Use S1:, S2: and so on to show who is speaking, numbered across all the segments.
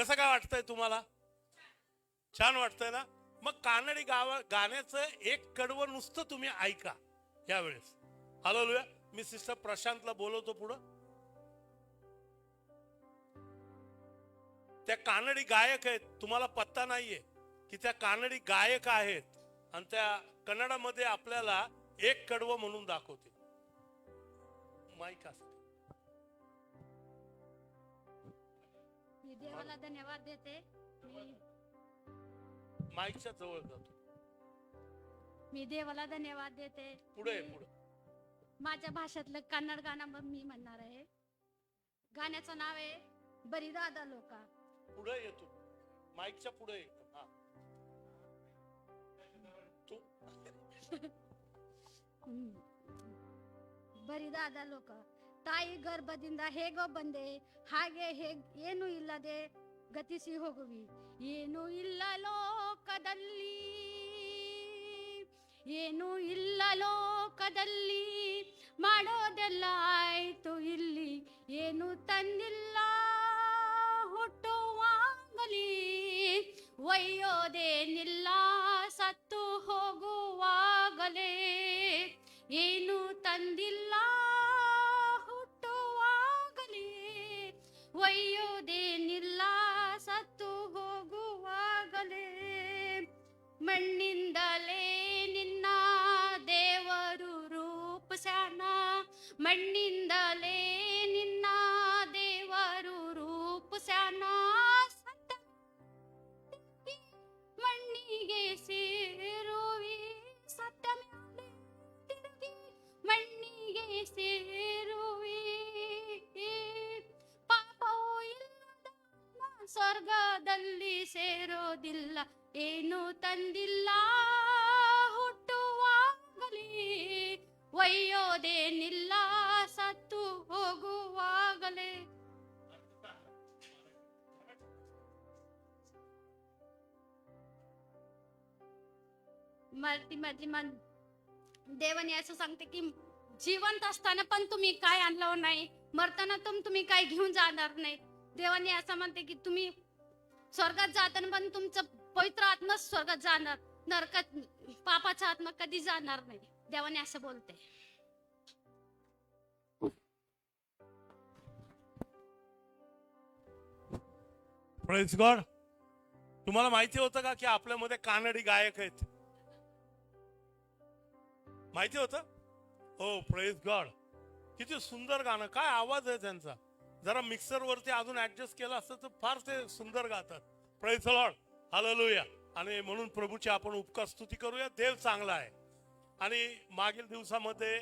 S1: कसं काय वाटतंय तुम्हाला? छान वाटतंय ना? मग कानडी गाण्याचं एक कडवं नुसतं तुम्ही ऐका यावेळेस. हालेलुया. मी सिस्टर प्रशांतला बोलवतो पुढं. त्या कानडी गायक आहेत, तुम्हाला पत्ता नाहीये की त्या कानडी गायक आहेत आणि त्या कन्नडामध्ये आपल्याला एक कडवं म्हणून दाखवतील. माईक असते.
S2: मी देवाला धन्यवाद देते.
S1: माईकच्या जवळ जातो.
S2: मी देवाला धन्यवाद देते.
S1: पुढे पुढे.
S2: माझ्या भाषेतलं कन्नड गाणं मी म्हणणार आहे. गाण्याचं नाव आहे बरीदादा लोका.
S1: पुढे येतो, माईकच्या पुढे येतो. हा तू
S2: ಬರಿದಾದ ಲೋಕ ತಾಯಿ ಗರ್ಭದಿಂದ ಹೇಗೋ ಬಂದೆ ಹಾಗೆ ಏನು ಇಲ್ಲದೆ ಗತಿಸಿ ಹೋಗುವಿ. ಏನು ಇಲ್ಲ ಲೋಕದಲ್ಲಿ, ಏನು ಇಲ್ಲ ಲೋಕದಲ್ಲಿ, ಮಾಡೋದೆಲ್ಲ ಆಯ್ತು ಇಲ್ಲಿ. ಏನು ತಂದಿಲ್ಲ ಹುಟ್ಟುವಾಗಲಿ, ಒಯ್ಯೋದೇನಿಲ್ಲ ಸತ್ತು ಹೋಗುವಾಗಲೇ. ಏನು ತಂದಿಲ್ಲ ಹುಟ್ಟುವಾಗಲೇ, ಒಯ್ಯೋದೇನಿಲ್ಲ ಸತ್ತು ಹೋಗುವಾಗಲೇ. ಮಣ್ಣಿಂದಲೇ ನಿನ್ನ ದೇವರು ರೂಪಸ್ಯಾನ, ಮಣ್ಣಿಂದಲೇ ನಿನ್ನ ದೇವರು ರೂಪಸ್ಯಾನ. ಮಣ್ಣಿಗೆ ಸೇರುವಿ, ಸತ್ತ ಮೇಲೆ ತಿರುಗಿ ಮಣ್ಣಿಗೆ ಸೇರುವಿ. ಪಾಪವೂ ಇಲ್ಲದ ಸ್ವರ್ಗದಲ್ಲಿ ಸೇರೋದಿಲ್ಲ. ಏನು ತಂದಿಲ್ಲ ಹುಟ್ಟುವಾಗಲಿ, ಒಯ್ಯೋದೇನಿಲ್ಲ ಸತ್ತು ಹೋಗುವಾಗಲೇ. देवाने असं सांगते की जिवंत असताना पण तुम्ही काय आणलं नाही, मरताना तुम्ही काय घेऊन जाणार नाही. देवाने असं म्हणते की तुम्ही स्वर्गात जाताना पण तुमचं पवित्र आत्मा स्वर्गात जाणार, नरकात पापाचा आत्मा कधी जाणार नाही. देवाने असं बोलते.
S1: Praise God. तुम्हाला माहिती होतं का की आपल्यामध्ये कानडी गायक आहेत? माहिती होतं? हो, प्रेज गॉड. किती सुंदर गाणं, काय आवाज आहे त्यांचा. जरा मिक्सर वरती अजून ऍडजस्ट केला असतं तर फार ते सुंदर गातात. Praise Lord, hallelujah. आणि म्हणून प्रभूची आपण उपकार स्तुती करूया. देव चांगला आहे. आणि मागील दिवसामध्ये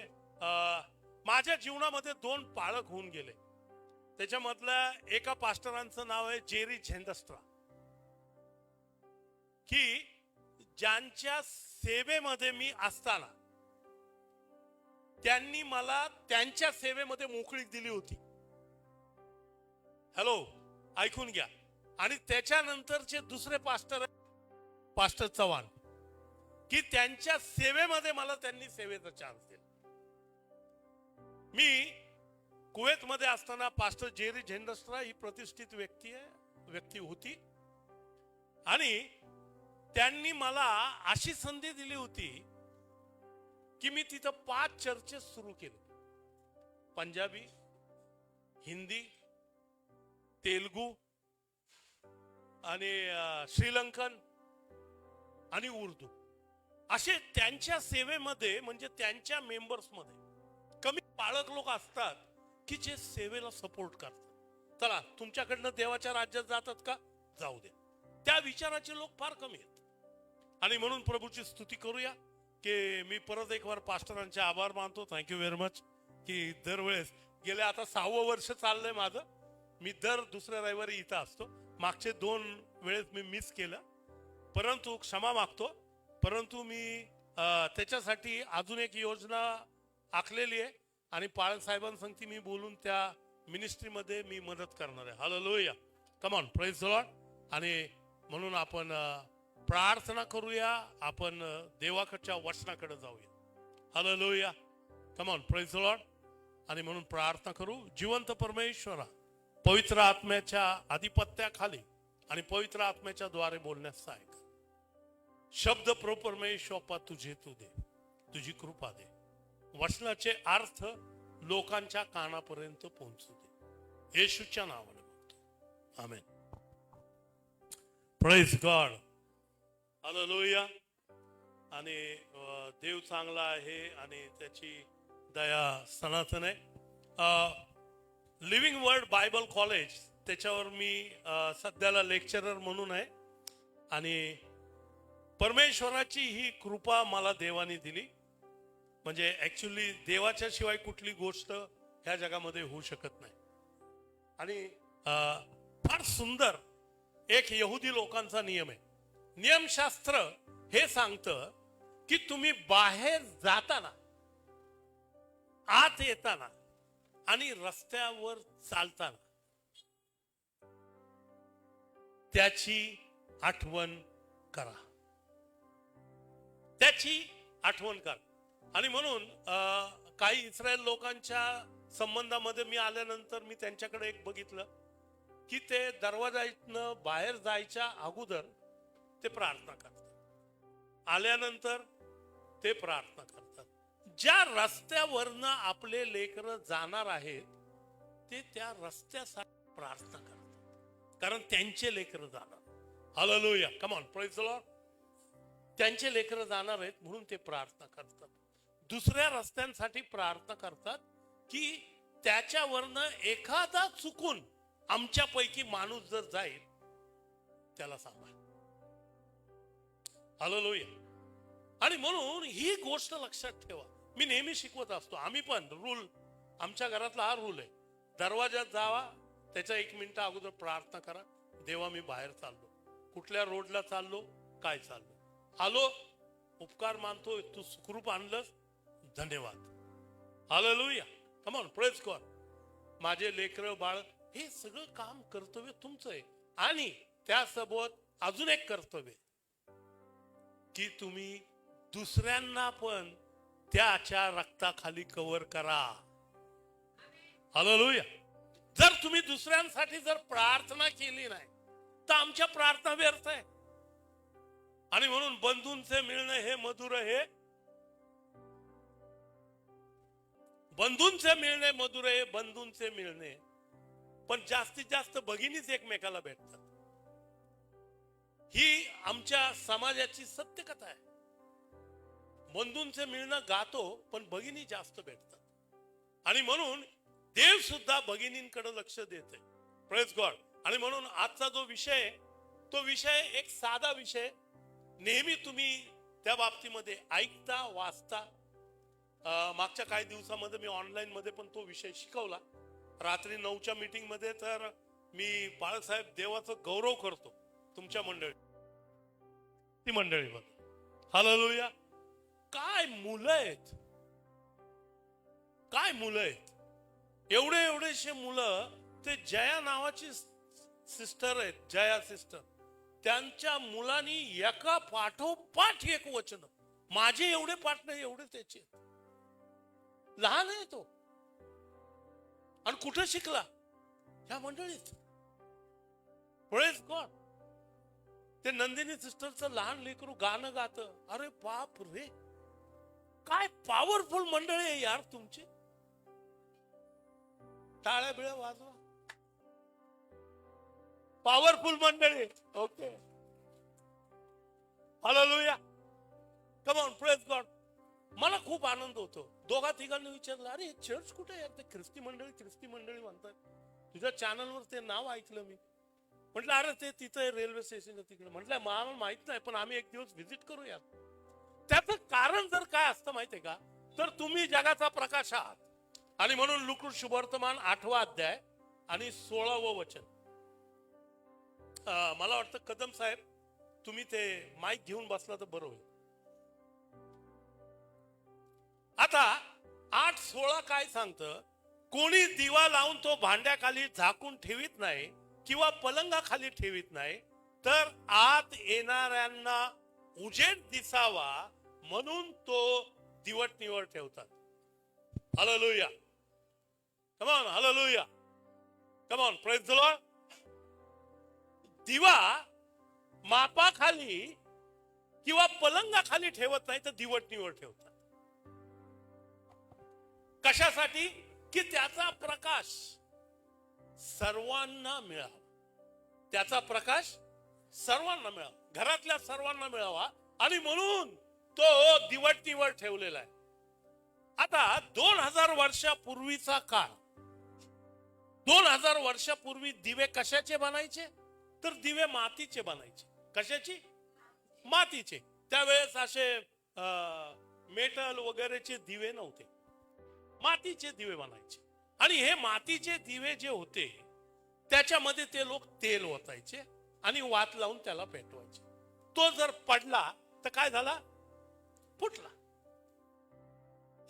S1: माझ्या जीवनामध्ये 2 पाळक होऊन गेले. त्याच्यामधल्या एका पास्टरांचं नाव आहे जेरी झेंडस्ट्रा, की ज्यांच्या सेवेमध्ये मी असताना त्यांनी मला त्यांच्या सेवेमध्ये मोकळीक दिली होती. हॅलो, ऐकून घ्या. आणि त्याच्यानंतरचे दुसरे पास्टर, पास्टर चव्हाण, की त्यांच्या सेवेमध्ये मला त्यांनी सेवेचा चान्स दिला. मी कुवेतमध्ये असताना पास्टर जेरी झेंडस्ट्रा ही प्रतिष्ठित व्यक्ती होती. आणि त्यांनी मला अशी संधी दिली होती की मी तिथं 5 चर्चेस सुरू केले. पंजाबी, हिंदी, तेलुगू आणि श्रीलंकन आणि उर्दू असे त्यांच्या सेवेमध्ये, म्हणजे त्यांच्या मेंबर्स मध्ये कमी पाळक लोक असतात की जे सेवेला सपोर्ट करतात. चला, तुमच्याकडनं देवाच्या राज्यात जातात का? जाऊ द्या. त्या विचाराचे लोक फार कमी आहेत. आणि म्हणून प्रभूची स्तुती करूया की मी परत एक वार पास्टरांचे आभार मानतो. Thank you very much. की दरवेळेस गेले आता 6वं वर्ष चाललंय माझं, मी दर दुसऱ्या रविवारी इथं असतो. मागचे 2 वेळेस मी मिस केलं, परंतु क्षमा मागतो. परंतु मी त्याच्यासाठी अजून एक योजना आखलेली आहे आणि पाळक साहेबांसंगती मी बोलून त्या मिनिस्ट्रीमध्ये मी मदत करणार आहे. Hallelujah. Come on, praise the Lord. आणि म्हणून आपण प्रार्थना करूया. आपण देवाकडच्या वचनाकडे जाऊया. Hallelujah. Come on, praise the Lord. आणि म्हणून प्रार्थना करू. जिवंत परमेश्वरा, पवित्र आत्म्याच्या आधिपत्याखाली आणि पवित्र आत्म्याच्या द्वारे बोलण्यास सहाय्य कर. शब्द परमेश्वर तुझे तू दे, तुझी कृपा दे. वचनाचे अर्थ लोकांच्या कानापर्यंत पोहोचू दे. येशूच्या नावाने बोलतो, आमेन. Praise God, hallelujah. आणि देव चांगला आहे आणि त्याची दया सनातन आहे. लिव्हिंग वर्ड बायबल कॉलेज त्याच्यावर मी सध्याला लेक्चरर म्हणून आहे. आणि परमेश्वराची ही कृपा मला देवाने दिली. म्हणजे ऍक्च्युली देवाच्या शिवाय कुठली गोष्ट ह्या जगामध्ये होऊ शकत नाही. आणि फार सुंदर एक यहुदी लोकांचा नियम आहे. नियमशास्त्र हे सांगतं की तुम्ही बाहेर जाताना, आत येताना आणि रस्त्यावर चालताना त्याची आठवण करा, त्याची आठवण करा. आणि म्हणून काही इस्रायल लोकांच्या संबंधामध्ये मी आल्यानंतर मी त्यांच्याकडे एक बघितलं की ते दरवाजातनं बाहेर जायच्या अगोदर ते प्रार्थना करतात, आल्यानंतर ते प्रार्थना करतात. ज्या रस्त्यावरनं आपले लेकरं जाणार आहेत ते त्या रस्त्यासाठी प्रार्थना करतात, कारण त्यांचे लेकरं जाणार. Hallelujah, come on, praise the Lord. त्यांचे लेकरं जाणार आहेत म्हणून ते प्रार्थना करतात. दुसऱ्या रस्त्यांसाठी प्रार्थना करतात की त्याच्यावरनं एखादा चुकून आमच्यापैकी माणूस जर जाईल त्याला सांभाळ. हालेलुया. आणि म्हणून ही गोष्ट लक्षात ठेवा. मी नेहमी शिकवत असतो, आम्ही पण रूल, आमच्या घरातला हा रूल आहे. दरवाजात जावा, त्याच्या 1 मिनिट अगोदर प्रार्थना करा, देवा मी बाहेर चाललो, कुठल्या रोडला चाललो, काय चाललो, आलो, उपकार मानतोय, तू सुखरूप आणलंस, धन्यवाद. Hallelujah, come on, praise God. माझे लेकर बाळ, हे सगळं काम कर्तव्य तुमचं आहे. आणि त्यासोबत अजून एक कर्तव्य की तुम्ही दुसऱ्यांना पण त्याच्या रक्ताखाली कव्हर करा. हालेलुया. जर तुम्ही दुसऱ्यांसाठी जर प्रार्थना केली नाही तर आमच्या प्रार्थना व्यर्थ आहे. आणि म्हणून बंधूंचे मिळणे हे मधुर आहे, बंधूंचे मिळणे मधुर आहे, बंधूंचे मिळणे. पण जास्तीत जास्त भगिनीच एकमेकाला भेटतात. ही आमच्या समाजाची सत्य कथा आहे. बंधूंचे मिळणं गातो पण भगिनी जास्त भेटतात. आणि म्हणून देव सुद्धा भगिनींकडे लक्ष देते. Praise God. आणि म्हणून आजचा जो विषय, तो विषय एक साधा विषय. नेहमी तुम्ही त्या बाबतीमध्ये ऐकता, वाचता. मागच्या काही दिवसामध्ये मी ऑनलाईन मध्ये पण तो विषय शिकवला. रात्री 9च्या मीटिंग मध्ये तर मी बाळासाहेब देवाचा गौरव करतो तुमच्या मंडळी, ती मंडळी बघ. हालेलुया. काय मुलं आहेत, काय मुलं आहेत. एवढेशे मुलं. ते जया नावाची सिस्टर आहेत, जया सिस्टर. त्यांच्या मुलांनी एका पाठोपाठ एक वचन. माझे एवढे पाठ नाही, एवढे त्याचे. लहान आहे तो. आणि कुठं शिकला? ह्या मंडळीत. Praise God. ते नंदिनी सिस्टरचं लहान लेकरू गाणं गात. अरे बाप रे, काय पॉवरफुल मंडळी आहे यार तुमची. टाळ्या बिळ्या वाजवा. पॉवरफुल मंडळी. Okay, hallelujah, come on, praise God. मला खूप आनंद होतो. दोघा तिघांनी विचारलं, अरे चर्च कुठे आहे? ते ख्रिस्ती मंडळी म्हणतात. तुझ्या चॅनलवर ते नाव ऐकलं मी. म्हटलं अरे ते तिथं रेल्वे स्टेशन तिकडे. म्हटलं मला माहित नाही, पण आम्ही एक दिवस व्हिजिट करूया. त्याचं कारण जर काय असतं माहितीये का, तर तुम्ही जगाचा प्रकाश आहात. आणि म्हणून लुक शुभवर्तमान 8वा अध्याय आणि 16वं वचन. मला वाटतं कदम साहेब तुम्ही ते माईक घेऊन बसला तर बरं होईल. आता 8:16 काय सांगतं? कोणी दिवा लावून तो भांड्याखाली झाकून ठेवीत नाही किंवा पलंगाखाली ठेवीत नाही, तर आत येणाऱ्यांना उजेड दिसावा म्हणून तो दिवट निवड ठेवतात. Hallelujah, come on, hallelujah, come on, praise the Lord. दिवा मापाखाली किंवा पलंगाखाली ठेवत नाही तर दिवटणीवर ठेवतात. कशासाठी? की त्याचा प्रकाश सर्वांना मिळावा. त्याचा प्रकाश सर्वांना मिळावा, घरातल्या सर्वांना मिळावा, आणि म्हणून तो दिवटणीवर ठेवलेला आहे. आता 2000 वर्षापूर्वीचा काळ, 2000 वर्षापूर्वी दिवे कशाचे बनायचे? तर दिवे मातीचे बनायचे. कशाची? मातीचे. त्यावेळेस असे मेटल वगैरेचे दिवे नव्हते, मातीचे दिवे बनायचे. आणि हे मातीचे दिवे जे होते त्याच्यामध्ये ते लोक तेल ओतायचे आणि वात लावून त्याला पेटवायचे. तो जर पडला तर काय झाला? फुटला,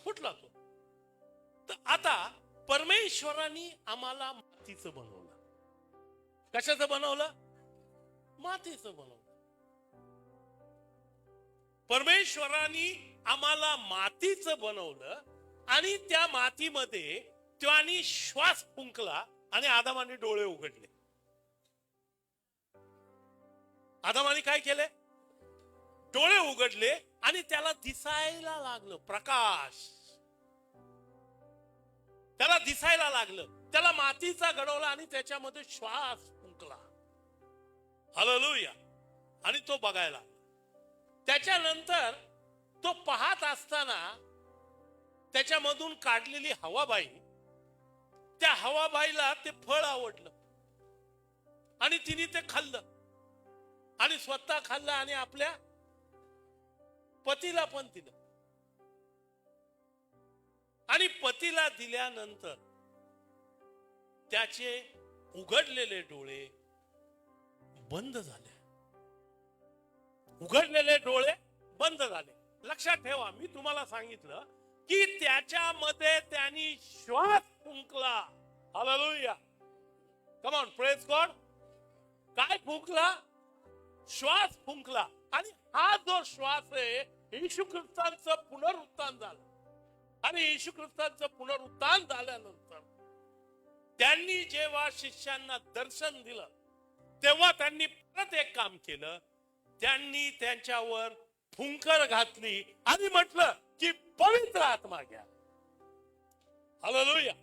S1: फुटला तो. तर आता परमेश्वरांनी आम्हाला मातीचं बनवलं. कशाचं बनवलं? मातीचं बनवलं. परमेश्वरांनी आम्हाला मातीचं बनवलं आणि त्या मातीमध्ये त्याने श्वास फुंकला आणि आदामाने डोळे उघडले. आदामाने काय केले? डोळे उघडले आणि त्याला दिसायला लागलं प्रकाश. त्याला दिसायला लागलं. त्याला मातीचा घडवला आणि त्याच्यामध्ये श्वास फुंकला. हालेलुया. आणि तो बघायला. त्याच्यानंतर तो पाहत असताना त्याच्यामधून काढलेली हवाबाई, त्या हवाबाईला ते फळ आवडलं आणि तिने ते खाल्लं आणि स्वतः खाल्लं आणि आपल्या पतीला पण दिलं. आणि पतीला दिल्यानंतर त्याचे उघडलेले डोळे बंद झाले. उघडलेले डोळे बंद झाले. लक्षात ठेवा, मी तुम्हाला सांगितलं की त्याच्यामध्ये त्यांनी श्वास फुंकला. Hallelujah. Come on, praise God. काय फुंकला? श्वास फुंकला. आणि हा जो श्वास आहे, येशू ख्रिस्तांचं पुनरुत्थान झालं. आणि येशू ख्रिस्तांचं पुनरुत्थान झाल्यानंतर त्यांनी जेव्हा शिष्यांना दर्शन दिलं तेव्हा त्यांनी परत एक काम केलं. त्यांनी त्यांच्यावर फुंकर घातली आणि म्हटलं की पवित्र आत्मा घ्या. हालेलुया.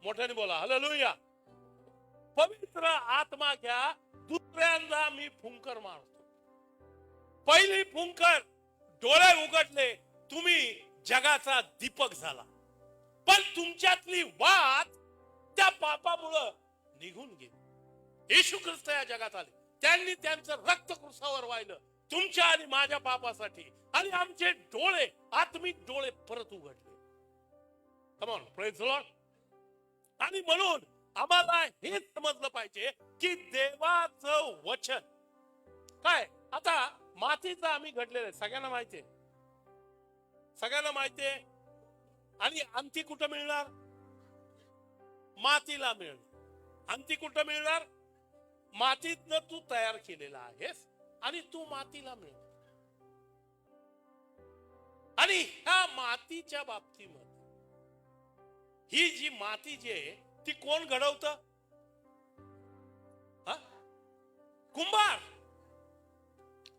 S1: मोठ्याने बोला हालेलुया. पवित्र आत्मा घ्या. दुसऱ्यांदा मी फुंकर मारतो. पहिली फुंकर, डोळे उघडले, तुम्ही जगाचा दीपक झाला. पण तुमच्यातली वात त्या पापामुळं निघून गेली. येशू ख्रिस्त या जगात आले. त्यांनी त्यांचं रक्त क्रुसावर वाहिलं तुमच्या आणि माझ्या पापासाठी. आणि आमचे डोळे, आत्मिक डोळे परत उघडले. कम ऑन, प्रेज द लॉर्ड. आणि म्हणून आम्हाला हे समजलं पाहिजे की देवाचं वचन काय. आता मातीचं आम्ही घडलेलं आहे, सगळ्यांना माहितीये, सगळ्यांना माहितीये. आणि अंती कुठं मिळणार? मातीला मिळणार. अंती कुठं मिळणार? मातीतनं तू तयार केलेला आहेस आणि तू मातीला मिळणार. आणि ह्या मातीच्या बाबतीमध्ये ही जी माती जी आहे ती कोण घडवत? कुंभार.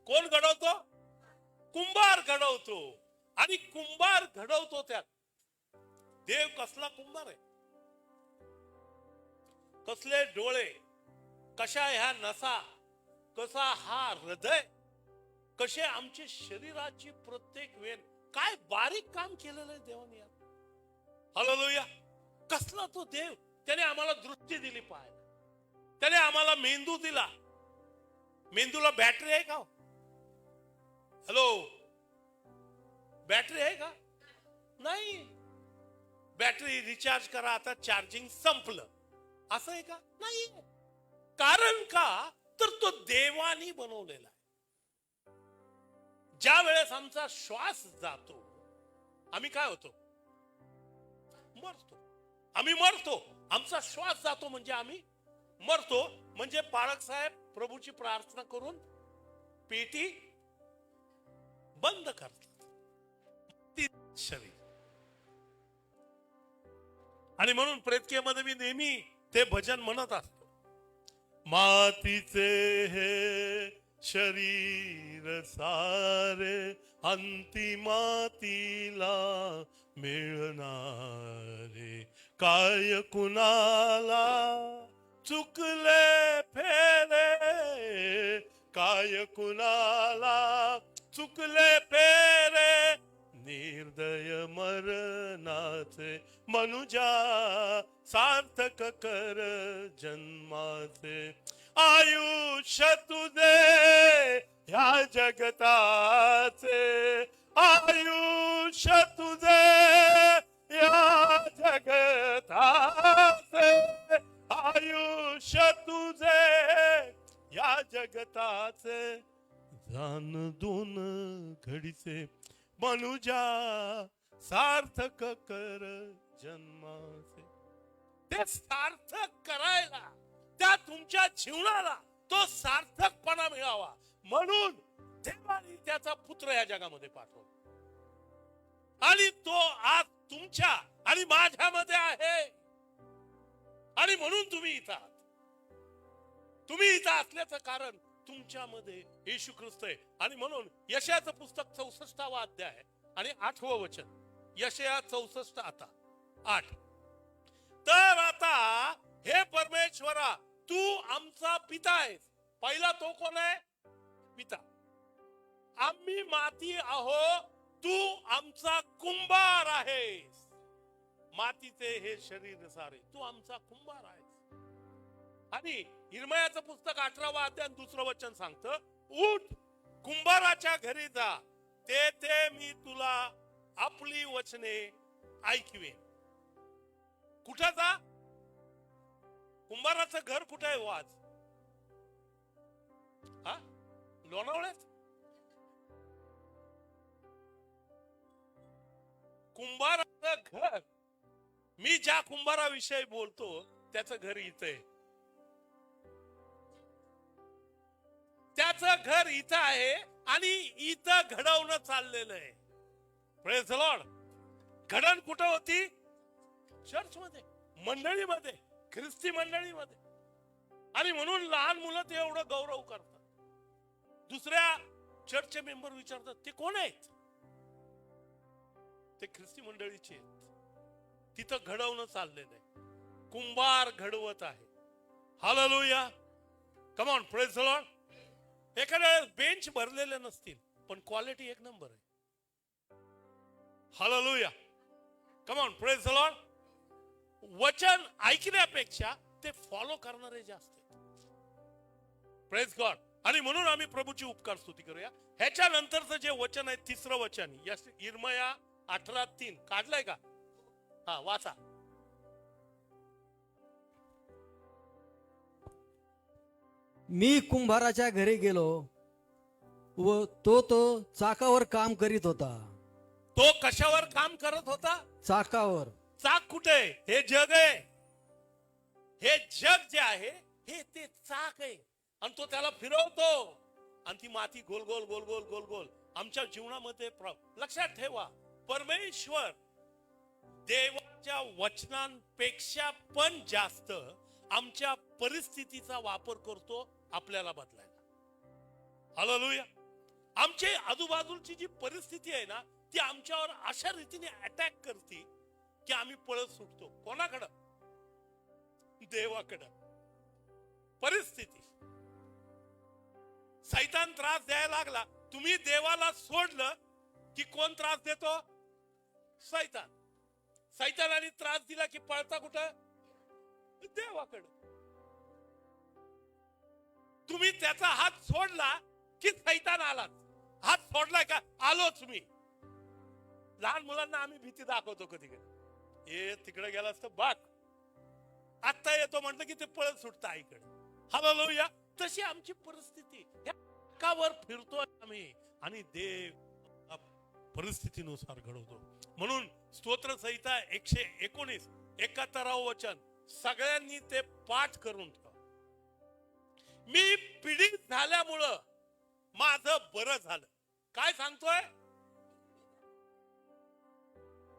S1: कोण घडवतो? कुंभार घडवतो. आणि कुंभार घडवतो त्यात. देव कसला कुंभार आहे? कसले डोळे, कशा ह्या नसा, कसा हा हृदय, कसे आमचे शरीराची प्रत्येक वेद, काय बारीक काम केलेलं आहे देवाने. हालेलुया. कसला तो देव. त्याने आम्हाला दृष्टी दिली पाहायला. त्याने आम्हाला मेंदू दिला. मेंदूला बॅटरी आहे का? हॅलो, बॅटरी आहे का? नाही. बॅटरी रिचार्ज करा, आता चार्जिंग संपलं, असं आहे का? नाही. कारण का? तर तो देवानी बनवलेला आहे. ज्या वेळेस आमचा श्वास जातो, आम्ही काय होतो? मरतो. आम्ही मरतो. आमचा श्वास जातो म्हणजे आम्ही मरतो. म्हणजे पाळक साहेब प्रभूची प्रार्थना करून पेटी बंद करतात. शरीर. आणि म्हणून प्रेतकेमध्ये मी नेहमी ते भजन म्हणत असतो. मातीचे हे शरीर सारे अंती मातीला मिळणारे. काय कुणाला चुकले फेरे, काय कुणाला चुकले फेरे, निर्दय मरणाचे मनुजा सार्थक कर जन्माचे. आयुष्य तुझे ह्या जगताचे, आयुष्य तुझे या जगताचे, आयुष्य तुझे या जगताचे. जान दोन घडीचे मनुजा सार्थक कर जन्माचे. ते सार्थक करायला, त्या तुमच्या जीवनाला तो सार्थकपणा मिळावा म्हणून देवाने त्याचा पुत्र या जगामध्ये पाठवला. आणि तो आज तुमच्या आणि माझ्यामध्ये आहे. आणि म्हणून तुम्ही इथं आहात. तुम्ही इथं असल्याचं कारण तुमच्यामध्ये येशू ख्रिस्त आहे. आणि म्हणून यशायाचं पुस्तक 64वा अध्याय आणि 8वं वचन. यशया 64 आता 8. तर आता हे परमेश्वरा तू आमचा पिता आहेस. पहिला तो कोण आहे? पिता. आम्ही माती आहो, तू आमचा कुंभार आहेस. मातीचे हे शरीर सारे, तू आमचा कुंभार आहेस. आणि इर्मयाचं पुस्तक 18वा अध्याय 2रं वचन सांगतं, उठ कुंभाराच्या घरी जा, तेथे मी तुला आपली वचने ऐकवेन. कुठं जा? कुंभाराचं घर कुठे आहे? आज हा लोणावळ्यात. कुंभाराचं घर, मी ज्या कुंभाराविषयी बोलतो त्याचं घर इथं आहे. त्याचं घर इथं आहे आणि इथं घडवणं चाललेलं आहे. Praise the Lord. घडण कुठं होती? चर्च मध्ये, मंडळीमध्ये, ख्रिस्ती मंडळीमध्ये. आणि म्हणून लहान मुलं ते एवढं गौरव करतात. दुसऱ्या चर्चचे मेंबर विचारतात ते कोण आहेत? ते ख्रिस्ती मंडळीचे आहेत. तिथं घडवणं चाललेलं आहे. कुंभार घडवत आहे. Hallelujah. Come on, praise the Lord. एखाद्या बेंच भरलेले नसतील पण क्वालिटी एक नंबर आहे. Hallelujah. Come on, praise the Lord. वचन ऐकण्यापेक्षा ते फॉलो करणारे जास्त आहेत. Praise God. आणि म्हणून आम्ही प्रभूची उपकार स्तुती करूया. ह्याच्या नंतरचं जे वचन आहे 3रं वचन, इर्मया 18:3 काढलंय का? हा वाचा.
S3: मी कुंभाराच्या घरी गेलो व तो चाकावर काम करीत होता.
S1: तो कशावर काम करत होता?
S3: चाकावर.
S1: चाक कुठे? हे जग आहे. हे जग जे आहे हे ते चाक आहे. आणि तो त्याला फिरवतो आणि ती माती गोल गोल गोल गोल गोल गोल आमच्या जीवनामध्ये. लक्षात ठेवा, परमेश्वर देवाच्या वचनांपेक्षा पण जास्त आमच्या परिस्थितीचा वापर करतो आपल्याला बदलायला. हालेलुया. आमच्या आजूबाजूची जी परिस्थिती आहे ना, ती आमच्यावर अशा रीतीने अटॅक करते की आम्ही पळत सुटतो. कोणाकडं? देवाकडं. परिस्थिती, सैतान त्रास द्यायला लागला. तुम्ही देवाला सोडलं की कोण त्रास देतो? सैतान. सैतानाने त्रास दिला की पळता कुठं? देवाकडं. तुम्ही त्याचा हात सोडला की सैतान आलाच. हात सोडलाय का? आलोच मी. लहान मुलांना आम्ही भीती दाखवतो कधी कधी. ए तिकडे गेला असतं बाग, आता येतो म्हटलं की ते पळत सुटतं आईकडे. हालेलुया. तशी आमची परिस्थिती. वर फिरतोय आम्ही आणि देव परिस्थितीनुसार घडवतो. म्हणून स्तोत्र संहिता 119 71 वचन सगळ्यांनी ते पाठ करून ठेवा. मी पीडित झाल्यामुळं माझं बरं झालं. काय सांगतोय?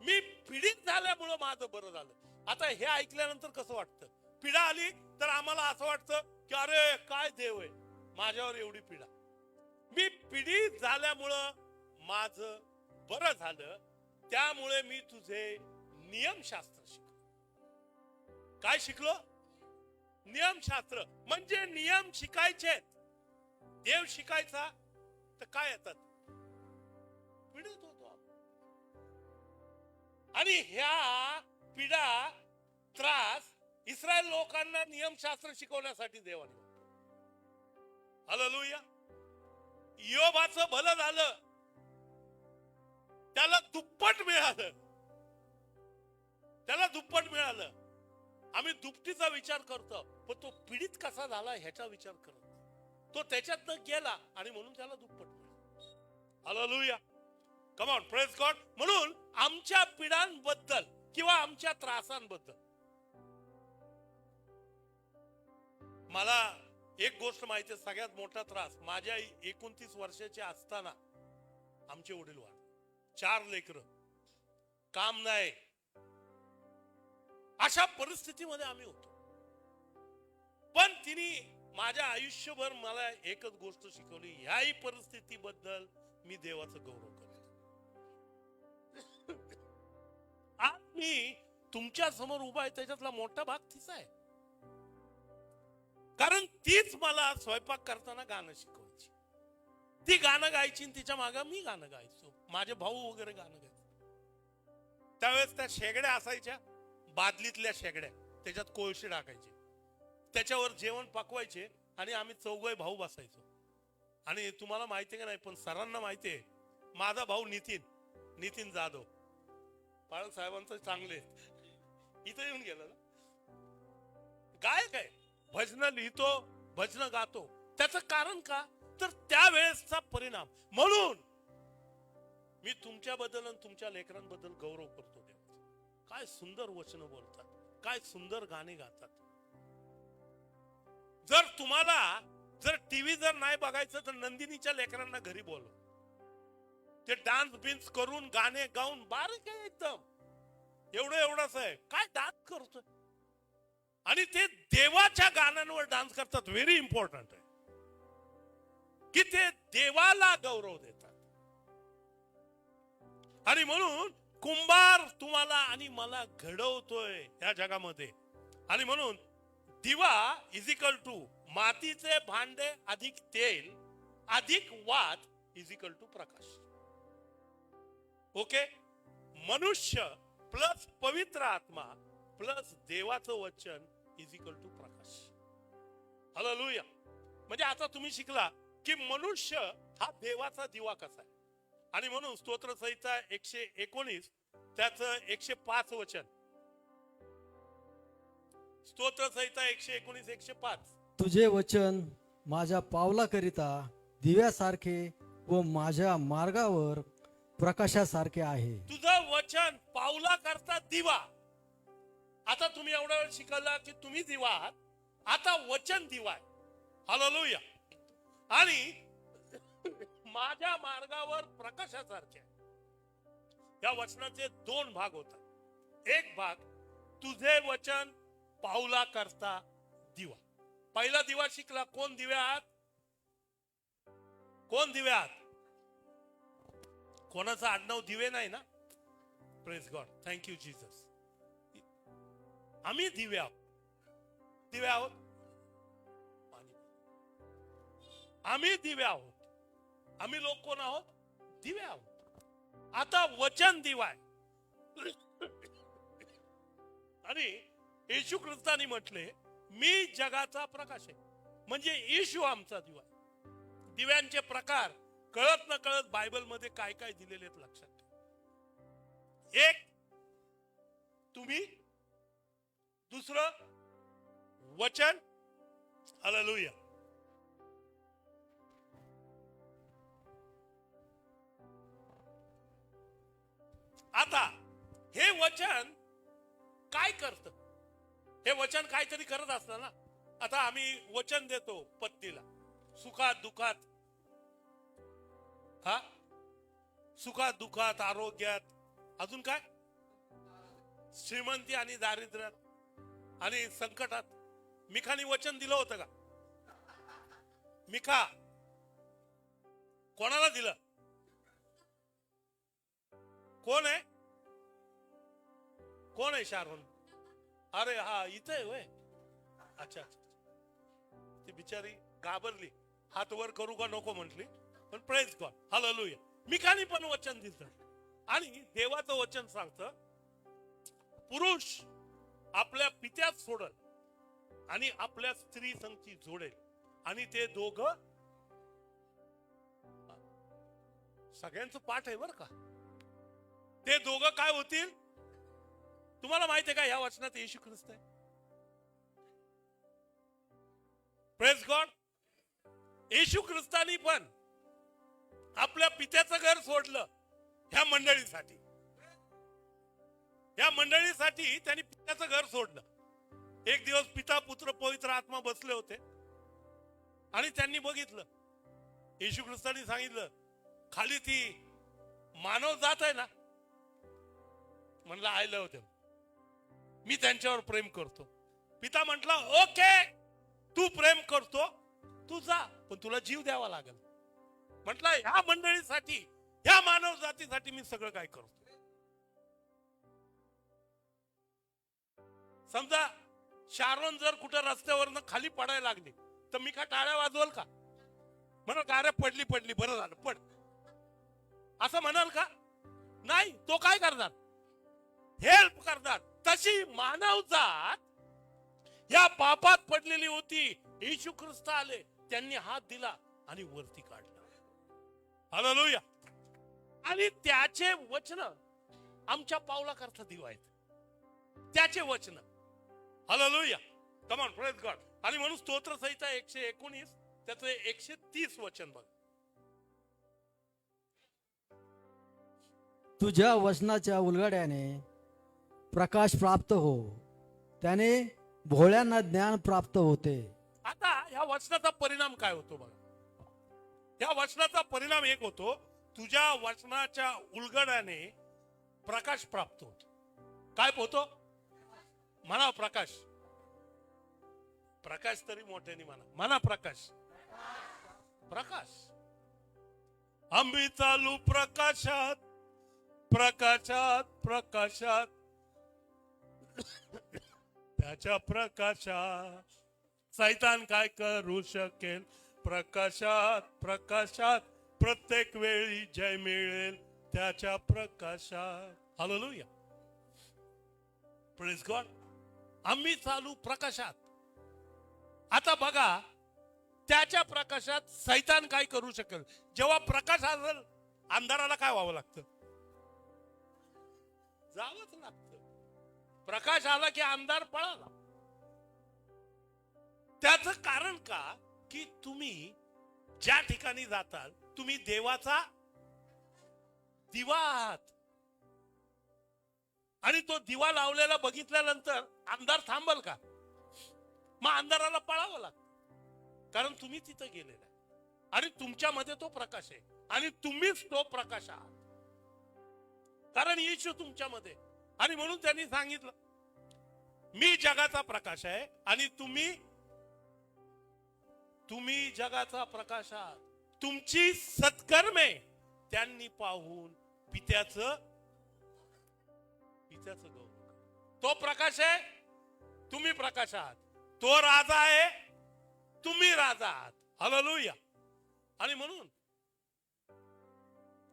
S1: मी पीडित झाल्यामुळं माझं बरं झालं. आता हे ऐकल्यानंतर कसं वाटतं? पीडा आली तर आम्हाला असं वाटतं की अरे काय देव आहे माझ्यावर एवढी पीडा. मी पीडित झाल्यामुळं माझं बरं झालं, त्यामुळे मी तुझे नियमशास्त्र शिकलो. काय शिकलो? नियमशास्त्र. म्हणजे नियम शिकायचे. देव शिकायचा तर काय येतात? पीडित होतो आपण. आणि ह्या पीडा त्रास इस्रायल लोकांना नियमशास्त्र शिकवण्यासाठी देवाने. हालेलुया. योबाचं भलं झालं, त्याला दुप्पट मिळालं. त्याला दुप्पट मिळालं. आम्ही दुपटीचा विचार करतो, पण तो पीडित कसा झाला ह्याचा विचार करत. तो त्याच्यातनं गेला आणि म्हणून त्याला दुप्पट मिळालं. Hallelujah. Come on, praise God. म्हणून आमच्या पीडांबद्दल किंवा आमच्या त्रासांबद्दल मला एक गोष्ट माहिती आहे. सगळ्यात मोठा त्रास माझ्या 29 वर्षाचे असताना आमचे वडील वारले. 4 लेकरं, काम नाही, अशा परिस्थितीमध्ये आम्ही होतो. पण तिने माझ्या आयुष्यभर मला एकच गोष्ट शिकवली, ह्याही परिस्थितीबद्दल मी देवाचं गौरव करेन. आज मी तुमच्या समोर उभा आहे त्याच्यातला मोठा भाग तिचा आहे. कारण तीच मला स्वयंपाक करताना गाणं शिकवायची. ती गाणं गायची आणि तिच्या मागे मी गाणं गायचो. माझे भाऊ वगैरे गाणं गायचे. त्यावेळेस त्या शेगड्या असायच्या, बादलीतल्या शेगड्या, त्याच्यात कोळशी टाकायचे, त्याच्यावर जेवण पकवायचे आणि आम्ही 4 भाऊ बसायचो. आणि तुम्हाला माहिती का नाही, पण सरांना माहिती आहे, माझा भाऊ नितीन जाधव, पाळक साहेबांचं चांगले इथं येऊन गेलं ना, गायक आहे, भजन लिहितो, भजन गातो. त्याचं कारण का? तर त्यावेळेसचा परिणाम. म्हणून मी तुमच्याबद्दल आणि तुमच्या लेकरांबद्दल गौरव करतो. काय सुंदर वचन बोलतात, काय सुंदर गाणे गातात. जर तुम्हाला टीव्ही जर नाही बघायचं तर नंदिनीच्या लेकरांना घरी बोलव. ते डान्स बिन्स करून गाणे गाऊन बारीक आहे एकदम, एवढंच आहे, काय डान्स करतोय. आणि ते देवाच्या गाण्यांवर डान्स करतात. व्हेरी इम्पॉर्टंट आहे की ते देवाला गौरव देतात. आणि म्हणून कुंभार तुम्हाला आणि मला घडवतोय या जगामध्ये. आणि म्हणून दिवा इज इक्वल टू मातीचे भांडे अधिक तेल अधिक वात इज इक्वल टू प्रकाश. ओके. मनुष्य प्लस पवित्र आत्मा प्लस देवाचं वचन इज इक्वल टू प्रकाश. हालेलुया. म्हणजे आता तुम्ही शिकला की मनुष्य हा देवाचा दिवा कसा आहे. आणि म्हणून स्तोत्र संहिता 119 त्याचं 105 वचन. स्तोत्र संहिता 119 105.
S3: तुझे वचन माझ्या पावलाकरिता दिव्यासारखे व माझ्या मार्गावर प्रकाशासारखे आहे.
S1: तुझं वचन पावला करता दिवा. आता तुम्ही एवढा वेळ शिकला की तुम्ही दिवा आहात, आता वचन दिवा आहे. हालेलुया. आणि माझ्या मार्गावर प्रकाशासारखे. या वचनाचे 2 भाग होतात. एक भाग तुझे वचन पावला करता दिवा. पहिला दिवा शिकला. कोण दिवे आहात? कोण दिवे आहात? कोणाचं आडनाव दिवे नाही ना? Praise God. Thank you Jesus. आम्ही दिवे आहोत. दिवे आहोत. आम्ही दिवे आहोत. आम्ही लोक कोण आहोत? दिवे आहोत. आता वचन दिवा आहे. आणि येशू ख्रिस्तानी म्हटले मी जगाचा प्रकाश आहे. म्हणजे येशू आमचा दिवा आहे. दिव्यांचे प्रकार कळत न कळत बायबल मध्ये काय काय दिलेले आहेत लक्षात ठेवा. एक तुम्ही, दुसरं वचन. हालेलुया. आता हे वचन काय करतं? हे वचन काहीतरी करत असतं ना. आता आम्ही वचन देतो पत्नीला सुखात दुखात, हा, सुखात दुखात, आरोग्यात, अजून काय, श्रीमंती आणि दारिद्र्यात आणि संकटात. मिखानी वचन दिलं होतं का? मिका कोणाला दिलं? कोण आहे? कोण आहे शारोन? अरे हा इथे आहे होय. अच्छा अच्छा. ती बिचारी घाबरली, हात वर करू का नको म्हटली, पण प्रेज गॉड, हालेलुया. मिकानी पण वचन दिलं आणि देवाचं वचन सांगतं, पुरुष आपल्या पित्यात सोडल आणि आपल्या स्त्री संगती जोडेल आणि ते दोघं, सगळ्यांचं पाठ आहे बर का, ते दोघं काय होतील? तुम्हाला माहिती आहे का ह्या वचनात येशू ख्रिस्त आहे? Praise God. येशू ख्रिस्तानी पण आपल्या पित्याचं घर सोडलं ह्या मंडळीसाठी. या मंडळीसाठी त्यांनी पित्याचं घर सोडलं. एक दिवस पिता पुत्र पवित्र आत्मा बसले होते आणि त्यांनी बघितलं, येशू ख्रिस्तानी सांगितलं, खाली ती मानव जात आहे ना, म्हणलं आय लव्ह देम, मी त्यांच्यावर प्रेम करतो. पिता म्हटला ओके, तू प्रेम करतो, तू जा, पण तुला जीव द्यावा लागेल. म्हटलं ह्या मंडळीसाठी, ह्या मानव जातीसाठी मी सगळं काय करतो. समजा शारोन जर कुठं रस्त्यावरनं खाली पडायला लागली तर मी का टाळ्या वाजवल का? म्हणाल का अरे पडली पडली, बरं झालं पड, असं म्हणाल का? नाही. तो काय करणार? हेल्प करणार. तशी मानव जात या पापात पडलेली होती. येशू ख्रिस्त आले, त्यांनी हात दिला आणि वरती काढला. हालेलुया. आणि त्याचे वचन आमच्या पावलाकरता दिवा आहेत. त्याचे वचन, hallelujah, come on, praise God. आणि म्हणून स्तोत्र संहिता 119 त्याचं 130 वचन बघ.
S3: तुझ्या वचनाच्या उलगड्याने प्रकाश प्राप्त हो, त्याने भोळ्यांना ज्ञान प्राप्त होते.
S1: आता ह्या वचनाचा परिणाम काय होतो बघा. या वचनाचा परिणाम एक होतो, तुझ्या वचनाच्या उलगड्याने प्रकाश प्राप्त होतो. काय होतो? म्हणा प्रकाश. प्रकाश तरी मोठ्याने म्हणा प्रकाश. प्रकाश. आम्ही चालू प्रकाशात, प्रकाशात, प्रकाशात, त्याच्या प्रकाशात सैतान काय करू शकेल? प्रकाशात, प्रकाशात प्रत्येक वेळी जय मिळेल त्याच्या प्रकाशात. Hallelujah, praise God. आम्ही चालू प्रकाशात. आता बघा, त्याच्या प्रकाशात सैतान काय करू शकेल? जेव्हा प्रकाश असेल, अंधाराला काय व्हावं लागतं? जावंच लागतं. प्रकाश आला की अंधार पळाला. त्याचं कारण का? की तुम्ही ज्या ठिकाणी जाताल तुम्ही देवाचा दिवा आहात. आणि तो दिवा लावलेला बघितल्यानंतर अंधार थांबल का? मग अंधाराला पळावं लागतं, कारण तुम्ही तिथं गेलेला आहे आणि तुमच्यामध्ये तो प्रकाश आहे आणि तुम्हीच तो प्रकाश आहात, कारण येशू तुमच्यामध्ये. आणि म्हणून त्यांनी सांगितलं, मी जगाचा प्रकाश आहे आणि तुम्ही जगाचा प्रकाश आहात. तुमची सत्कर्मे त्यांनी पाहून पित्याचं गौरव. तो प्रकाश आहे, तुम्ही प्रकाश आहात. तो राजा आहे, तुम्ही राजा आहात. हालेलुया. आणि म्हणून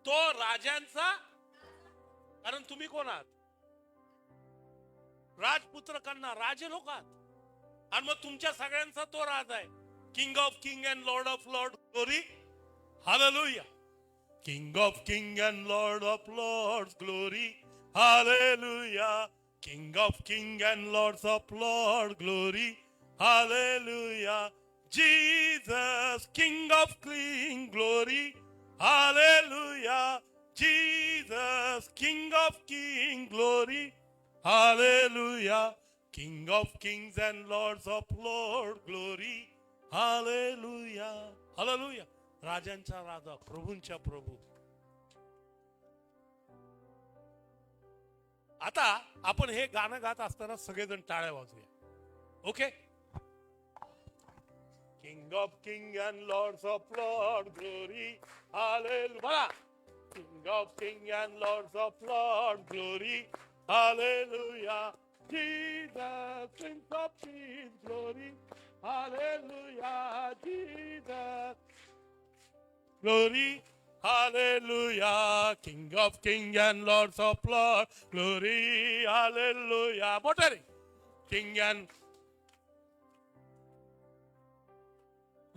S1: तो राजांचा, कारण तुम्ही कोण आहात? राजपुत्र कन्या, राजे लोक आहात. आणि मग तुमच्या सगळ्यांचा तो राजा आहे. King of king and Lord of Lord, glory. Hallelujah. King of king and Lord of Lord, glory. Hallelujah, King of King and Lords of Lord, glory. Hallelujah, Jesus, King of King, glory. Hallelujah, Jesus, King of King, glory. Hallelujah, King of Kings and Lords of Lord, glory. Hallelujah, Hallelujah. राजांचा राजा, प्रभूंच्या प्रभू. आता आपण हे गाणं गात असताना सगळेजण टाळ्या वाजूया. Okay, King of King and Lords of Lord, glory, hallelujah. King of King and Lords of Lord, glory, hallelujah. Jesus, Prince of Peace, glory, hallelujah. Jesus, glory, hallelujah. King of King and Lords of Lord, glory, hallelujah. Botari, King and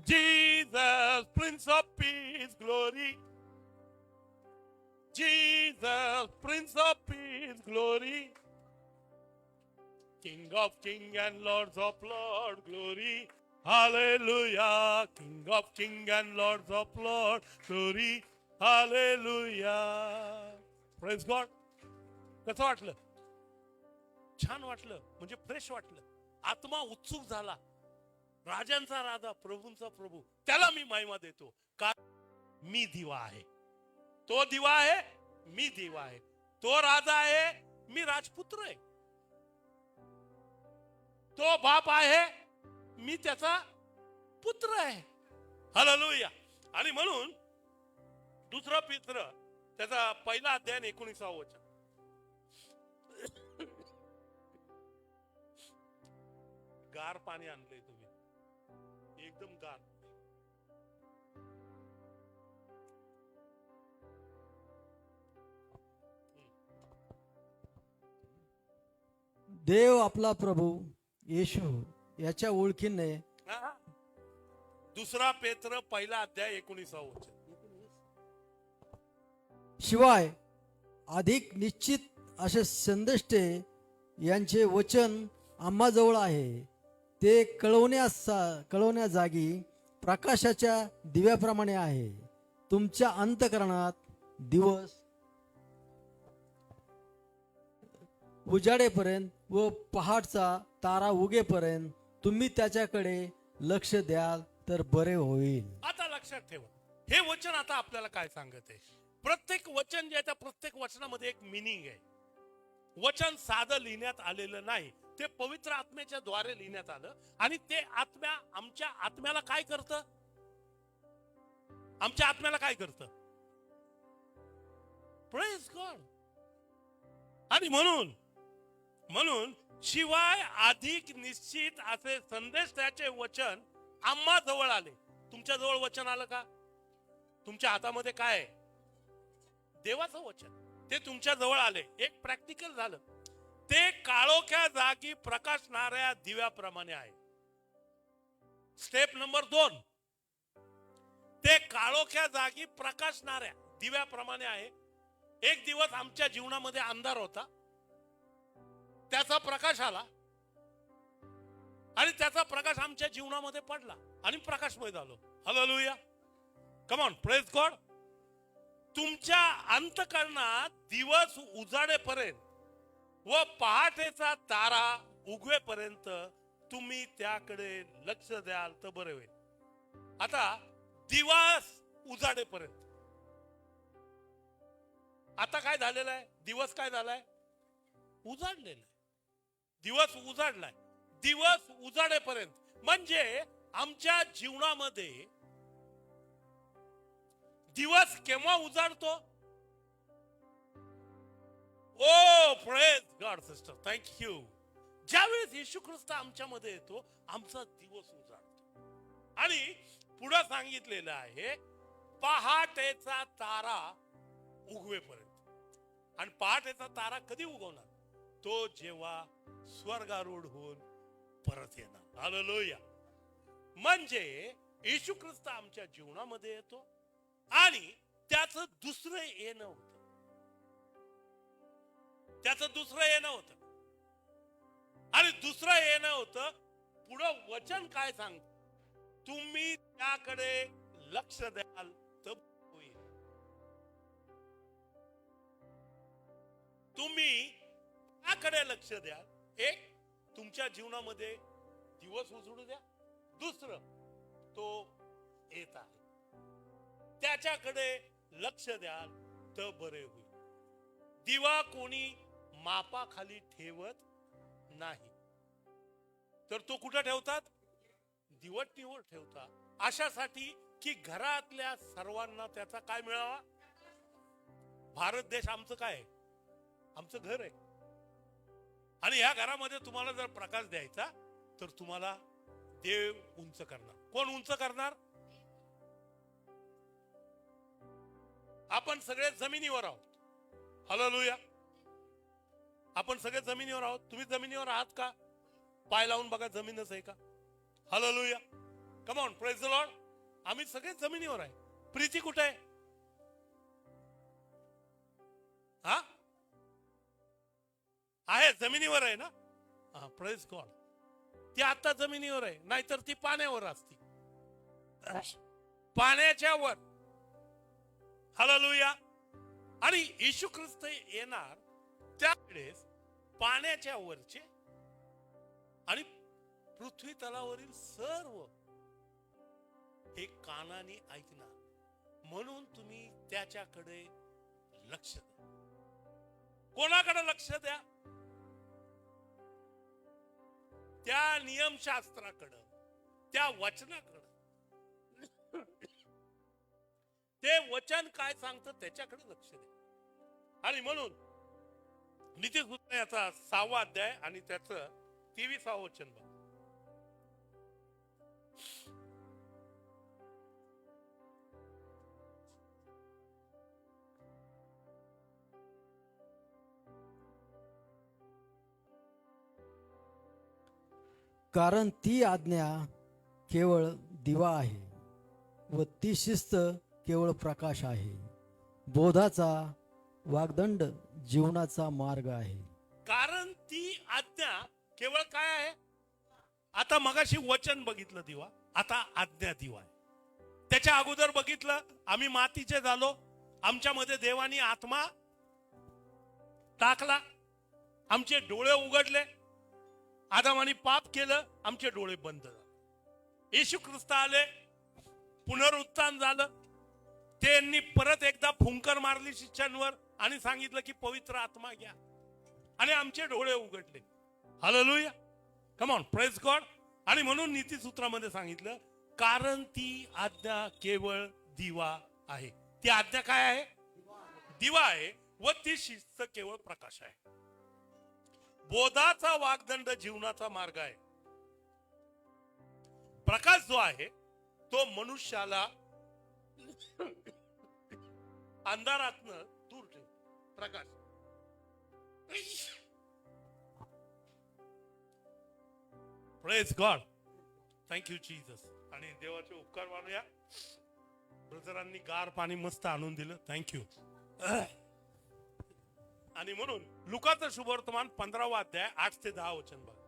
S1: Jesus, Prince of Peace, glory. Jesus, Prince of Peace, glory. King of King and Lords of Lord, glory. Hallelujah. King of King and Lords of Lord, glory. Hallelujah. Praise God. कसं वाटलं? छान वाटलं, म्हणजे fresh वाटलं. आत्मा उत्सुक झाला. राजांचा राजा, प्रभूंचा प्रभू, त्याला मी महिमा देतो. का मी दिवा आहे. तो दिवा आहे, मी दिवा आहे. तो राजा आहे, मी राजपुत्र आहे. तो बाप आहे, मी त्याचा पुत्र आहे. हालेलुया. आणि म्हणून दुसरा पित्र त्याचा पहिला अध्याय 19 वचन. गार पाणी आणलंय तुम्ही, एकदम गार.
S3: देव आपला प्रभू येशू याच्या ओळखीने
S1: हा. दुसरा पेत्र पहिला अध्याय 19 वचन.
S3: शिवाय अधिक निश्चित असे संदेष्टे यांचे वचन आम्हाजवळ आहे. ते कळवण्या जागी प्रकाशाच्या दिव्याप्रमाणे आहे. तुमच्या अंतःकरणात दिवस उजाडेपर्यंत व पहाटचा तारा उगेपर्यंत तुम्ही त्याच्याकडे लक्ष द्याल तर बरे होईल.
S1: आता लक्षात ठेवा, हे वचन आता आपल्याला काय सांगत आहे. प्रत्येक वचन जे आहे त्या प्रत्येक वचनामध्ये एक मिनिंग आहे. वचन साधं लिहिण्यात आलेलं नाही, ते पवित्र आत्म्याच्या द्वारे लिहिण्यात आलं. आणि ते आमच्या आत्म्याला काय करतं? आमच्या आत्म्याला काय करतं? Praise God. आणि म्हणून शिवाय अधिक निश्चित असे संदेश त्याचे वचन आम्हा जवळ आले. तुमच्या जवळ वचन आलं का? तुमच्या हातामध्ये काय आहे? देवाचं वचन. ते तुमच्या जवळ आले, एक प्रॅक्टिकल झालं. ते काळोख्या जागी प्रकाशणाऱ्या दिव्याप्रमाणे आहे. स्टेप नंबर 2, ते काळोख्या जागी प्रकाशणाऱ्या दिव्याप्रमाणे आहे. एक दिवस आमच्या जीवनामध्ये अंधार होता, त्याचा प्रकाश आला आणि त्याचा प्रकाश आमच्या जीवनामध्ये पडला आणि प्रकाशमय झालो. Hallelujah. Come on, praise God. तुमच्या अंतःकरणात दिवस उजाडेपर्यंत व पहाटेचा तारा उगवेपर्यंत तुम्ही त्याकडे लक्ष द्याल तर बरे होईल. आता दिवस उजाडेपर्यंत, आता काय झालेलं आहे? दिवस काय झालाय? उजाडलेला आहे. दिवस उजाडलाय. दिवस उजाडेपर्यंत म्हणजे आमच्या जीवनामध्ये दिवस केव्हा उजाडतो? ओ प्रेज गॉड सिस्टर, थँक्यू. ज्यावेळेस येशू ख्रिस्त आमच्यामध्ये येतो, आमचा दिवस उजाडतो. आणि पुढे सांगितलेलं आहे पहाटेचा तारा उगवेपर्यंत. आणि पहाटेचा तारा कधी उगवणार? तो जेव्हा स्वर्गारूढ होऊन परत येणार. हालेलुया. म्हणजे येशू ख्रिस्त आमच्या जीवनामध्ये येतो आणि त्याचं दुसरं येणं होतं. त्याचं दुसरं येणं होतं. आणि दुसरं येणं होतं. पुढं वचन काय सांगतं? तुम्ही त्याकडे लक्ष द्याल तर होईल. तुम्ही त्याकडे लक्ष द्याल. एक, तुमच्या जीवनामध्ये दिवस उजळू द्या. दुसरं, तो येत आहे, त्याच्याकडे लक्ष द्याल तर बरे होईल. दिवा कोणी मापाखाली ठेवत नाही, तर तो कुठं ठेवतात? दिवट निवड ठेवता अशासाठी की घरातल्या सर्वांना त्याचा काय मिळावा. भारत देश आमचं काय आहे? आमचं घर आहे. आणि या घरामध्ये तुम्हाला जर प्रकाश द्यायचा तर तुम्हाला देव उंच करणार. कोण उंच करणार? आपण सगळे जमिनीवर आहोत. हालेलुया. आपण सगळे जमिनीवर आहोत. तुम्ही जमिनीवर आहात का? पाय लावून बघा, जमीनच आहे का? Hallelujah. Come on, praise the Lord. आम्ही सगळे जमिनीवर आहे. प्रीती कुठे आहे? हा आहे, जमिनीवर आहे ना. हा, प्रेज गॉड. ती आता जमिनीवर आहे, नाहीतर ती पाण्यावर असती. पाण्याच्या वर. हालेलुया. आणि येशू ख्रिस्त येणार त्यावेळेस पाण्याच्या वरचे आणि पृथ्वी तलावरील सर्व हे कानाने ऐकणार. म्हणून तुम्ही त्याच्याकडे लक्ष द्या. कोणाकडे लक्ष द्या? त्या नियमशास्त्राकडे, त्या वचनाकडे. ते वचन काय सांगतं त्याच्याकडे लक्ष द्या. आणि म्हणून नीतिसूत्र याचा 6वा अध्याय आणि त्याचं 23वा वचन बघा.
S3: कारण ती आज्ञा केवळ दिवा आहे व ती शिस्त केवळ प्रकाश आहे. बोधाचा वाग्दंड जीवनाचा मार्ग आहे.
S1: कारण ती आज्ञा केवळ काय आहे? आता मगाशी वचन बघितलं दिवा, आता आज्ञा दिवा आहे. त्याच्या अगोदर बघितलं आम्ही मातीचे झालो, आमच्यामध्ये देवानी आत्मा टाकला, आमचे डोळे उघडले. आदामाने पाप केलं, आमचे डोळे बंद झाले. येशू ख्रिस्त आले, पुनरुत्थान झालं. त्यांनी परत एकदा फुंकर मारली शिष्यांवर आणि सांगितलं की पवित्र आत्मा घ्या, आणि आमचे डोळे उघडले. Hallelujah. Come on, praise God. आणि म्हणून नीतिसूत्रामध्ये सांगितलं कारण ती आज्ञा केवळ दिवा आहे. ती आज्ञा काय आहे? दिवा आहे. व ती शिस्त केवळ प्रकाश आहे. बोधाचा वाग्दंड जीवनाचा मार्ग आहे. प्रकाश जो आहे तो मनुष्याला अंधारातनं दूर ठेवतो. प्रकाश. Praise God. Thank you Jesus. आणि देवाचे उपकार मानूया. ब्रदरांनी गार पाणी मस्त आणून दिलं. थँक्यू. आणि म्हणून लुकाचं शुभवर्तमान 15वा अध्याय 8 ते 10 वचन बघा.